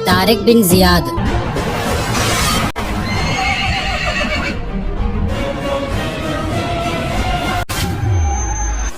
طارق بن زیاد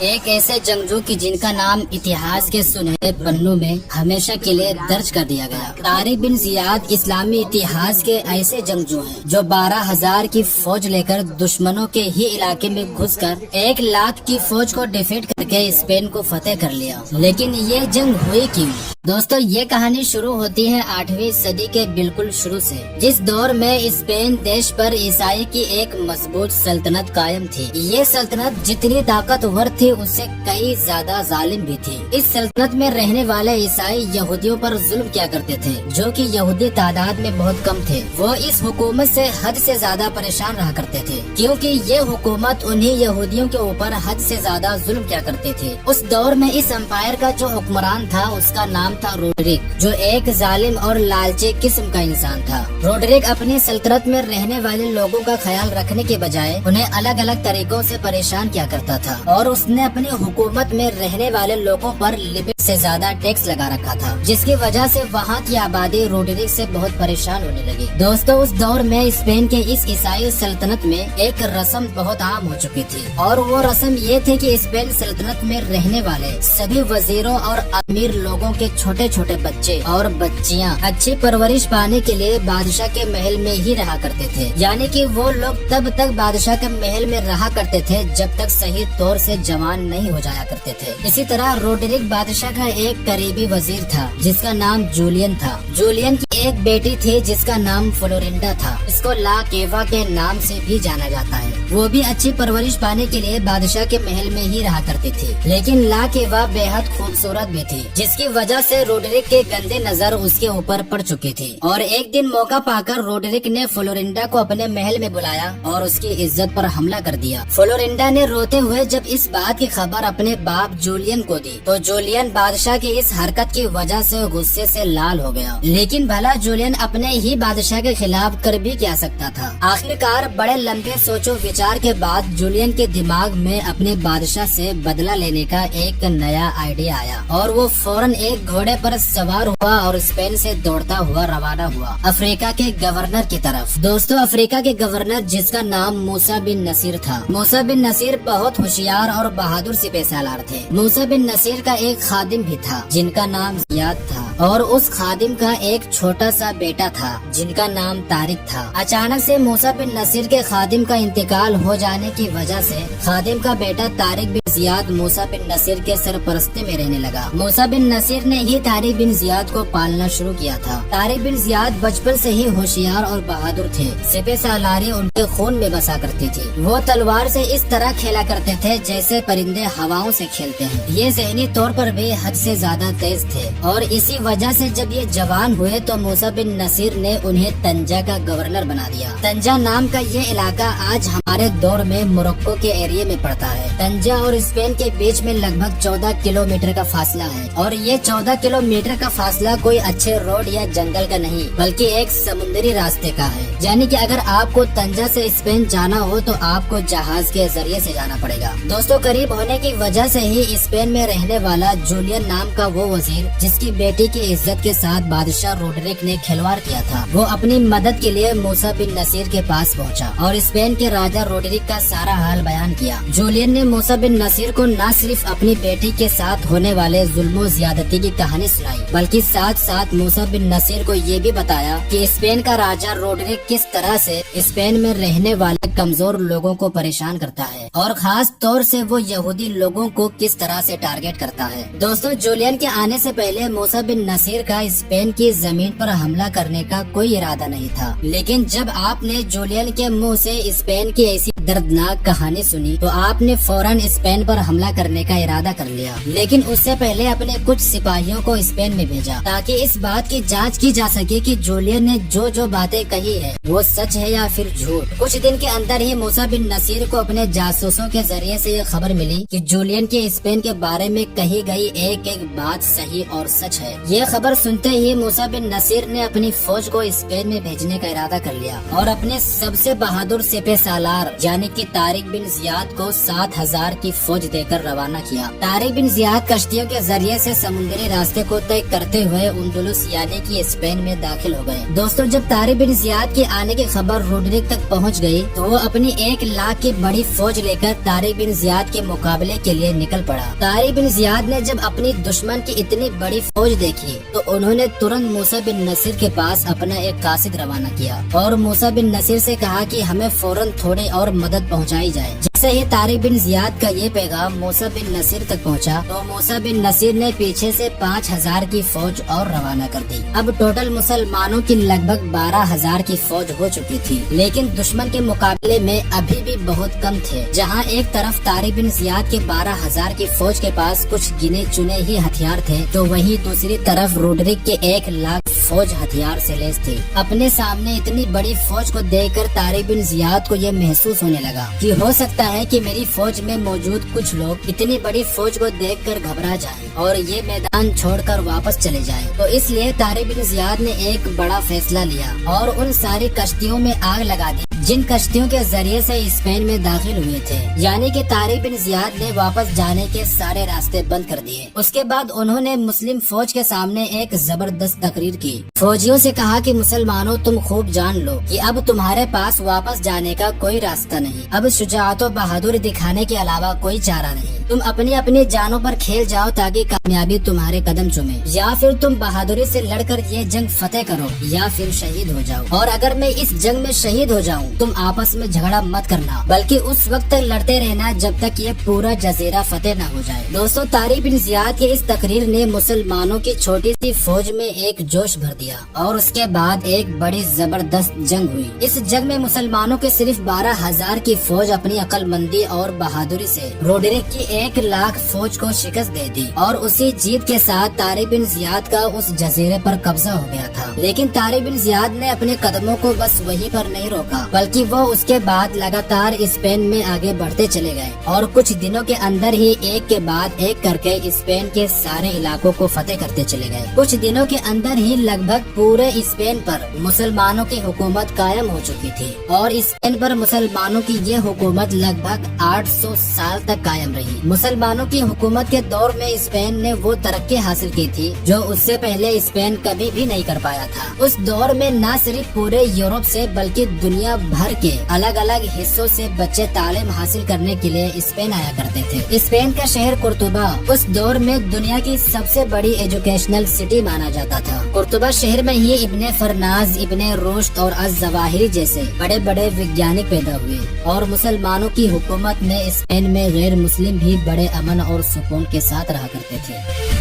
ایک ایسے جنگجو کی جن کا نام اتہاس کے سنہرے پنوں میں ہمیشہ کے لیے درج کر دیا گیا۔ طارق بن زیاد اسلامی اتہاس کے ایسے جنگجو ہیں جو 12,000 کی فوج لے کر دشمنوں کے ہی علاقے میں گھس کر 1,00,000 کی فوج کو ڈیفیٹ کر کے اسپین کو فتح کر لیا۔ لیکن یہ جنگ ہوئی کیوں؟ دوستو یہ کہانی شروع ہوتی ہے 8ویں صدی کے بالکل شروع سے، جس دور میں اسپین دیش پر عیسائی کی ایک مضبوط سلطنت قائم تھی۔ یہ سلطنت جتنی طاقتور تھی اس سے کئی زیادہ ظالم بھی تھی۔ اس سلطنت میں رہنے والے عیسائی یہودیوں پر ظلم کیا کرتے تھے، جو کہ یہودی تعداد میں بہت کم تھے۔ وہ اس حکومت سے حد سے زیادہ پریشان رہا کرتے تھے، کیونکہ یہ حکومت انہیں یہودیوں کے اوپر حد سے زیادہ ظلم کیا کرتے تھے۔ اس دور میں اس امپائر کا جو حکمران تھا اس کا نام تھا روڈرک، جو ایک ظالم اور لالچی قسم کا انسان تھا۔ روڈرک اپنی سلطنت میں رہنے والے لوگوں کا خیال رکھنے کے بجائے انہیں الگ الگ طریقوں سے پریشان کیا کرتا تھا، اور اس نے اپنی حکومت میں رہنے والے لوگوں پر لمٹ سے زیادہ ٹیکس لگا رکھا تھا، جس کی وجہ سے وہاں کی آبادی روڈرک سے بہت پریشان ہونے لگی۔ دوستو اس دور میں اسپین کے اس عیسائی سلطنت میں ایک رسم بہت عام ہو چکی تھی، اور وہ رسم یہ تھی کہ اسپین سلطنت میں رہنے والے سبھی وزیروں اور امیر لوگوں کے چھوٹے چھوٹے بچے اور بچیاں اچھی پرورش پانے کے لیے بادشاہ کے محل میں ہی رہا کرتے تھے، یعنی کہ وہ لوگ تب تک بادشاہ کے محل میں رہا کرتے تھے جب تک صحیح طور سے جوان نہیں ہو جایا کرتے تھے۔ اسی طرح روڈرک بادشاہ کا ایک قریبی وزیر تھا جس کا نام جولین تھا۔ جولین کی ایک بیٹی تھی جس کا نام فلورینڈا تھا، اس کو لا کیوا کے نام سے بھی جانا جاتا ہے۔ وہ بھی اچھی پرورش پانے کے لیے بادشاہ کے محل میں ہی رہا کرتی تھی، لیکن لا کیوا بے حد خوبصورت بھی تھی، جس کی وجہ سے روڈرک کے گندے نظر اس کے اوپر پڑ چکی تھی۔ اور ایک دن موقع پا کر روڈرک نے فلورینڈا کو اپنے محل میں بلایا اور اس کی عزت پر حملہ کر دیا۔ فلورینڈا نے روتے ہوئے جب اس بات کی خبر اپنے باپ جولین کو دی تو جولین بادشاہ کی اس حرکت کی وجہ سے غصے سے لال ہو گیا، لیکن بھلا جولین اپنے ہی بادشاہ کے خلاف کر بھی کیا سکتا تھا۔ آخرکار بڑے لمبے سوچ و وچار کے بعد جولین کے دماغ میں اپنے بادشاہ سے بدلہ لینے کا ایک نیا آئیڈیا آیا، اور وہ فوراً ایک گھوڑے پر سوار ہوا اور اسپین سے دوڑتا ہوا روانہ ہوا افریقہ کے گورنر کی طرف۔ دوستو افریقہ کے گورنر جس کا نام موسیٰ بن نصیر تھا۔ موسیٰ بن نصیر بہت ہوشیار اور بہادر سپہ سالار تھے۔ موسیٰ بن نصیر کا ایک خادم بھی تھا جن کا نام زیاد تھا، اور اس خادم کا ایک چھوٹا سا بیٹا تھا جن کا نام طارق تھا۔ اچانک سے موسیٰ بن نصیر کے خادم کا انتقال ہو جانے کی وجہ سے خادم کا بیٹا طارق بن زیاد موسیٰ بن نصیر کے سرپرستی میں رہنے لگا۔ موسیٰ بن نصیر نے ہی طارق بن زیاد کو پالنا شروع کیا تھا۔ طارق بن زیاد بچپن سے ہی ہوشیار اور بہادر تھے۔ سپہ سالاری ان کے خون میں بسا کرتی تھی۔ وہ تلوار سے اس طرح کھیلا کرتے تھے جیسے پرندے ہواؤں سے کھیلتے ہیں۔ یہ ذہنی طور پر بھی حد سے زیادہ تیز تھے، اور اسی وجہ سے جب یہ جوان ہوئے تو موسیٰ بن نصیر نے انہیں طنجہ کا گورنر بنا دیا۔ طنجہ نام کا یہ علاقہ آج ہمارے دور میں موروکو کے ایریے میں پڑتا ہے۔ طنجہ اور اسپین کے بیچ میں لگ بھگ 14 کلومیٹر کا فاصلہ ہے، اور یہ 14 کلومیٹر کا فاصلہ کوئی اچھے روڈ یا جنگل کا نہیں بلکہ ایک سمندری راستے کا ہے، یعنی کہ اگر آپ کو طنجہ سے اسپین جانا ہو تو آپ کو جہاز کے ذریعے سے جانا پڑے گا۔ دوستوں قریب ہونے کی وجہ سے ہی اسپین میں رہنے والا جولین نام کا وہ وزیر جس کی بیٹی کی عزت کے ساتھ بادشاہ روڈرک نے کھلواڑ کیا تھا، وہ اپنی مدد کے لیے موسیٰ بن نصیر کے پاس پہنچا اور اسپین کے راجا روڈرک کا سارا حال بیان کیا۔ جولین نے موسیٰ بن نصیر کو نہ صرف اپنی بیٹی کے ساتھ ہونے والے ظلم و زیادتی کی کہانی سنائی بلکہ ساتھ ساتھ موسیٰ بن نصیر کو یہ بھی بتایا کہ اسپین کا راجا روڈرک کس طرح سے اسپین میں رہنے والے کمزور لوگوں کو پریشان کرتا ہے، اور خاص طور سے وہ یہودی لوگوں کو کس طرح سے ٹارگٹ کرتا ہے۔ دوستو جولین کے آنے سے پہلے موسیٰ بن نصیر کا اسپین کی زمین پر حملہ کرنے کا کوئی ارادہ نہیں تھا، لیکن جب آپ نے جولین کے منہ سے اسپین کی ایسی دردناک کہانی سنی تو آپ نے فوراً اسپین پر حملہ کرنے کا ارادہ کر لیا، لیکن اس سے پہلے اپنے کچھ سپاہیوں کو اسپین میں بھیجا تاکہ اس بات کی جانچ کی جا سکے کہ جولین نے جو باتیں کہی ہے وہ سچ ہے یا پھر جھوٹ۔ کچھ دن کے اندر ہی موسیٰ بن نصیر کو اپنے جاسوسوں کے ذریعے سے یہ خبر ملی کہ جولین کے اسپین کے بارے میں کہی گئی ایک ایک بات صحیح اور سچ ہے۔ یہ خبر سنتے ہی موسیٰ بن نصیر نے اپنی فوج کو اسپین میں بھیجنے کا ارادہ کر لیا اور اپنے سب سے بہادر سپہ سالار یعنی کہ طارق بن زیاد کو 7,000 کی فوج دے کر روانہ کیا۔ طارق بن زیاد کشتیوں کے ذریعے سے سمندری راستے کو طے کرتے ہوئے اندلس یعنی کہ اسپین میں داخل ہو گئے۔ دوستو، جب طارق بن زیاد کے آنے کی خبر روڈرک تک پہنچ گئی تو وہ اپنی 1,00,000 کی بڑی فوج لے کر طارق بن زیاد کے مقابلے کے لیے نکل پڑا۔ طارق بن زیاد نے جب اپنی دشمن کی اتنی بڑی فوج دیکھی تو انہوں نے ترنت موسیٰ بن نصیر کے پاس اپنا ایک قاصد روانہ کیا اور موسیٰ بن نصیر سے کہا کہ ہمیں فوراً تھوڑی اور مدد پہنچائی جائے۔ جیسے ہی طارق بن زیاد کا یہ پیغام موسیٰ بن نصیر تک پہنچا تو موسیٰ بن نصیر نے پیچھے سے 5,000 کی فوج اور روانہ کر دی۔ اب ٹوٹل مسلمانوں کی لگ بھگ 12,000 کی فوج ہو چکی تھی، لیکن دشمن کے مقابلے میں ابھی بھی بہت کم تھے۔ جہاں ایک طرف طارق بن زیاد کے 12,000 کی فوج کے پاس کچھ گنے چنے ہی ہتھیار تھے تو وہیں دوسری طرف روڈرک کے 1,00,000 فوج ہتھیار سے لیس تھی۔ اپنے سامنے اتنی بڑی فوج کو دیکھ کر طارق بن زیاد کو یہ محسوس ہونے لگا کہ ہو سکتا ہے کہ میری فوج میں موجود کچھ لوگ اتنی بڑی فوج کو دیکھ کر گھبرا جائیں اور یہ میدان چھوڑ کر واپس چلے جائیں۔ تو اس لیے طارق بن زیاد نے ایک بڑا فیصلہ لیا اور ان ساری کشتیوں میں آگ لگا دی جن کشتیوں کے ذریعے سے اسپین میں داخل ہوئے تھے، یعنی کہ طارق بن زیاد نے واپس جانے کے سارے راستے بند کر دیے۔ اس کے بعد انہوں نے مسلم فوج کے سامنے ایک زبردست تقریر کی۔ فوجیوں سے کہا کہ مسلمانوں، تم خوب جان لو کہ اب تمہارے پاس واپس جانے کا کوئی راستہ نہیں۔ اب شجاعت و بہادری دکھانے کے علاوہ کوئی چارہ نہیں۔ تم اپنی اپنی جانوں پر کھیل جاؤ تاکہ کامیابی تمہارے قدم چومے، یا پھر تم بہادری سے لڑ کر یہ جنگ فتح کرو یا پھر شہید ہو جاؤ۔ اور اگر میں اس جنگ میں شہید ہو جاؤں تم آپس میں جھگڑا مت کرنا، بلکہ اس وقت تک لڑتے رہنا جب تک یہ پورا جزیرہ فتح نہ ہو جائے۔ دوستو، طارق بن زیاد کی اس تقریر نے مسلمانوں کی چھوٹی سی فوج میں ایک جوش بھر دیا اور اس کے بعد ایک بڑی زبردست جنگ ہوئی۔ اس جنگ میں مسلمانوں کے صرف 12,000 کی فوج اپنی عقل مندی اور بہادری سے روڈرک کی 1,00,000 فوج کو شکست دے دی اور اسی جیت کے ساتھ طارق بن زیاد کا اس جزیرے پر قبضہ ہو گیا تھا۔ لیکن طارق بن زیاد نے اپنے قدموں کو بس وہیں پر نہیں روکا، بلکہ وہ اس کے بعد لگاتار اسپین میں آگے بڑھتے چلے گئے اور کچھ دنوں کے اندر ہی ایک کے بعد ایک کر کے اسپین کے سارے علاقوں کو فتح کرتے چلے گئے۔ کچھ دنوں کے اندر ہی لگ بھگ پورے اسپین پر مسلمانوں کی حکومت قائم ہو چکی تھی اور اسپین پر مسلمانوں کی یہ حکومت لگ بھگ 800 سال تک قائم رہی۔ مسلمانوں کی حکومت کے دور میں اسپین نے وہ ترقی حاصل کی تھی جو اس سے پہلے اسپین کبھی بھی نہیں کر پایا تھا۔ اس دور میں نہ صرف پورے یورپ سے بلکہ دنیا بھر کے الگ الگ حصوں سے بچے تعلیم حاصل کرنے کے لیے اسپین آیا کرتے تھے۔ اسپین کا شہر قرطبہ اس دور میں دنیا کی سب سے بڑی ایجوکیشنل سٹی مانا جاتا تھا۔ قرطبہ شہر میں ہی ابن فرناز، ابن رشد اور الظواہری جیسے بڑے بڑے وگیانک پیدا ہوئے اور مسلمانوں کی حکومت میں اسپین میں غیر مسلم بھی بڑے امن اور سکون کے ساتھ رہا کرتے تھے۔